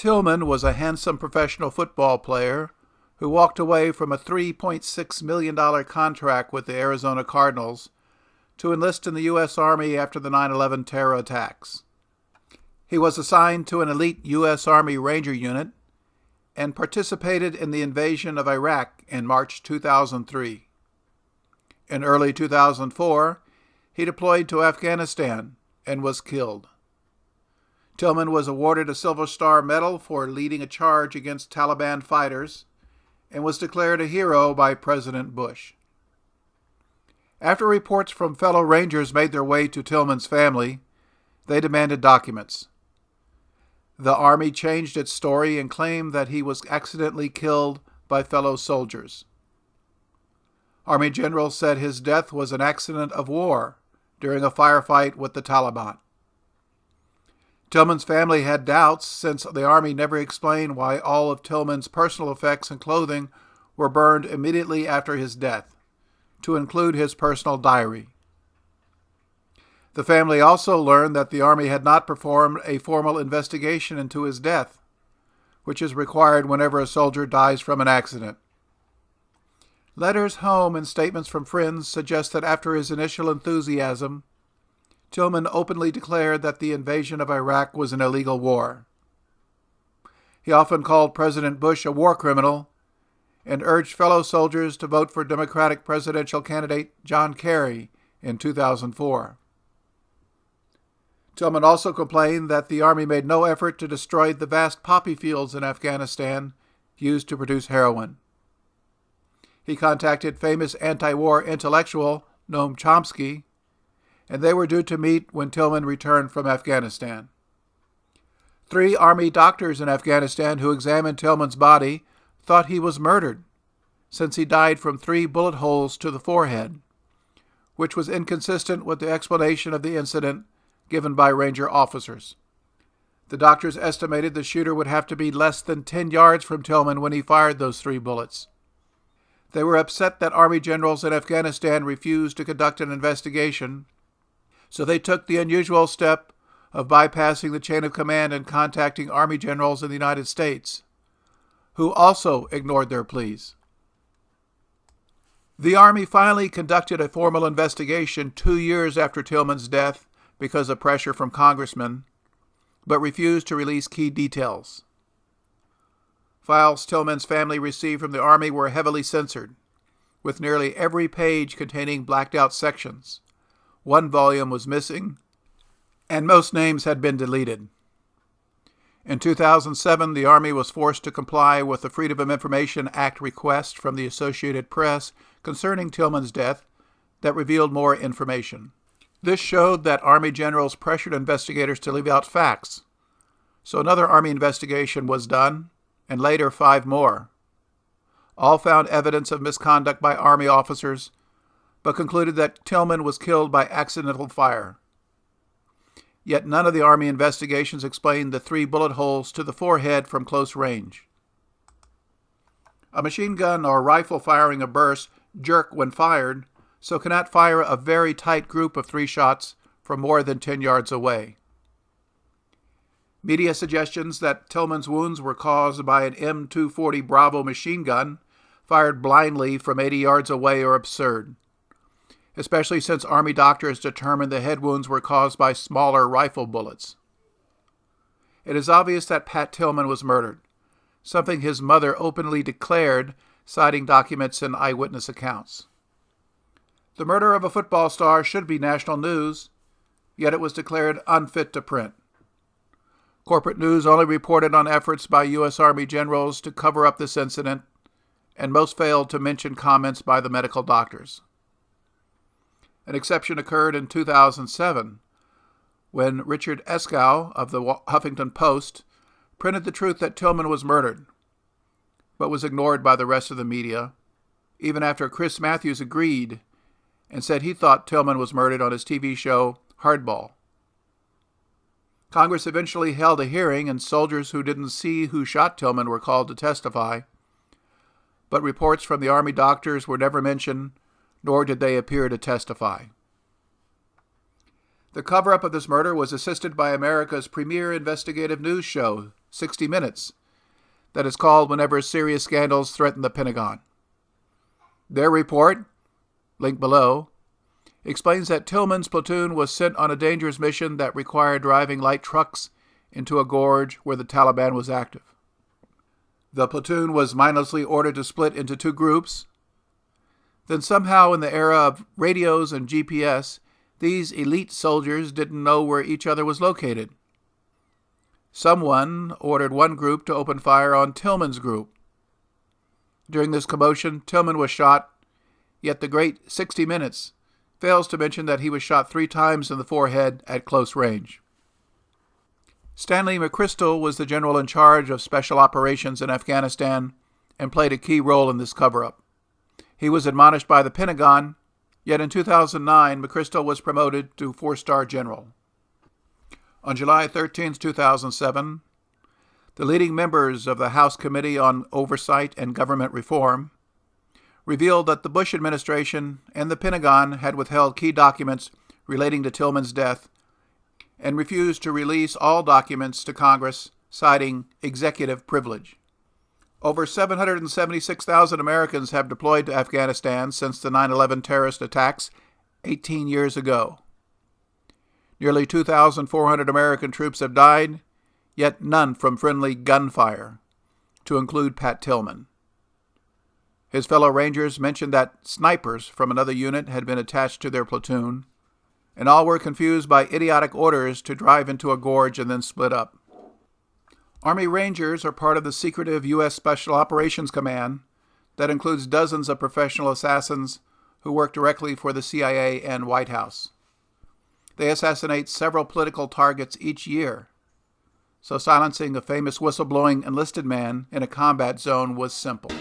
Tillman was a handsome professional football player who walked away from a $3.6 million contract with the Arizona Cardinals to enlist in the U.S. Army after the 9/11 terror attacks. He was assigned to an elite U.S. Army Ranger unit and participated in the invasion of Iraq in March 2003. In early 2004, he deployed to Afghanistan and was killed. Tillman was awarded a Silver Star Medal for leading a charge against Taliban fighters and was declared a hero by President Bush. After reports from fellow Rangers made their way to Tillman's family, they demanded documents. The Army changed its story and claimed that he was accidentally killed by fellow soldiers. Army generals said his death was an accident of war during a firefight with the Taliban. Tillman's family had doubts since the Army never explained why all of Tillman's personal effects and clothing were burned immediately after his death, to include his personal diary. The family also learned that the Army had not performed a formal investigation into his death, which is required whenever a soldier dies from an accident. Letters home and statements from friends suggest that after his initial enthusiasm, Tillman openly declared that the invasion of Iraq was an illegal war. He often called President Bush a war criminal and urged fellow soldiers to vote for Democratic presidential candidate John Kerry in 2004. Tillman also complained that the Army made no effort to destroy the vast poppy fields in Afghanistan used to produce heroin. He contacted famous anti-war intellectual Noam Chomsky, and they were due to meet when Tillman returned from Afghanistan. 3 Army doctors in Afghanistan who examined Tillman's body thought he was murdered, since he died from 3 bullet holes to the forehead, which was inconsistent with the explanation of the incident given by Ranger officers. The doctors estimated the shooter would have to be less than 10 yards from Tillman when he fired those 3 bullets. They were upset that Army generals in Afghanistan refused to conduct an investigation, so they took the unusual step of bypassing the chain of command and contacting Army generals in the United States, who also ignored their pleas. The Army finally conducted a formal investigation 2 years after Tillman's death because of pressure from congressmen, but refused to release key details. Files Tillman's family received from the Army were heavily censored, with nearly every page containing blacked-out sections. 1 volume was missing, and most names had been deleted. In 2007, the Army was forced to comply with the Freedom of Information Act request from the Associated Press concerning Tillman's death that revealed more information. This showed that Army generals pressured investigators to leave out facts, so another Army investigation was done, and later 5 more. All found evidence of misconduct by Army officers, but concluded that Tillman was killed by accidental fire. Yet none of the Army investigations explained the 3 bullet holes to the forehead from close range. A machine gun or rifle firing a burst jerk when fired, so cannot fire a very tight group of 3 shots from more than 10 yards away. Media suggestions that Tillman's wounds were caused by an M240 Bravo machine gun fired blindly from 80 yards away are absurd, especially since Army doctors determined the head wounds were caused by smaller rifle bullets. It is obvious that Pat Tillman was murdered, something his mother openly declared, citing documents and eyewitness accounts. The murder of a football star should be national news, yet it was declared unfit to print. Corporate news only reported on efforts by U.S. Army generals to cover up this incident, and most failed to mention comments by the medical doctors. An exception occurred in 2007, when Richard Eskow of the Huffington Post printed the truth that Tillman was murdered, but was ignored by the rest of the media, even after Chris Matthews agreed and said he thought Tillman was murdered on his TV show Hardball. Congress eventually held a hearing, and soldiers who didn't see who shot Tillman were called to testify, but reports from the Army doctors were never mentioned, nor did they appear to testify. The cover-up of this murder was assisted by America's premier investigative news show, 60 Minutes, that is called whenever serious scandals threaten the Pentagon. Their report, linked below, explains that Tillman's platoon was sent on a dangerous mission that required driving light trucks into a gorge where the Taliban was active. The platoon was mindlessly ordered to split into two groups. Then somehow in the era of radios and GPS, these elite soldiers didn't know where each other was located. Someone ordered one group to open fire on Tillman's group. During this commotion, Tillman was shot, yet the great 60 Minutes fails to mention that he was shot 3 times in the forehead at close range. Stanley McCrystal was the general in charge of special operations in Afghanistan and played a key role in this cover-up. He was admonished by the Pentagon, yet in 2009, McCrystal was promoted to 4-star general. On July 13, 2007, the leading members of the House Committee on Oversight and Government Reform revealed that the Bush administration and the Pentagon had withheld key documents relating to Tillman's death and refused to release all documents to Congress, citing executive privilege. Over 776,000 Americans have deployed to Afghanistan since the 9/11 terrorist attacks 18 years ago. Nearly 2,400 American troops have died, yet none from friendly gunfire, to include Pat Tillman. His fellow Rangers mentioned that snipers from another unit had been attached to their platoon, and all were confused by idiotic orders to drive into a gorge and then split up. Army Rangers are part of the secretive U.S. Special Operations Command that includes dozens of professional assassins who work directly for the CIA and White House. They assassinate several political targets each year, so silencing a famous whistleblowing enlisted man in a combat zone was simple.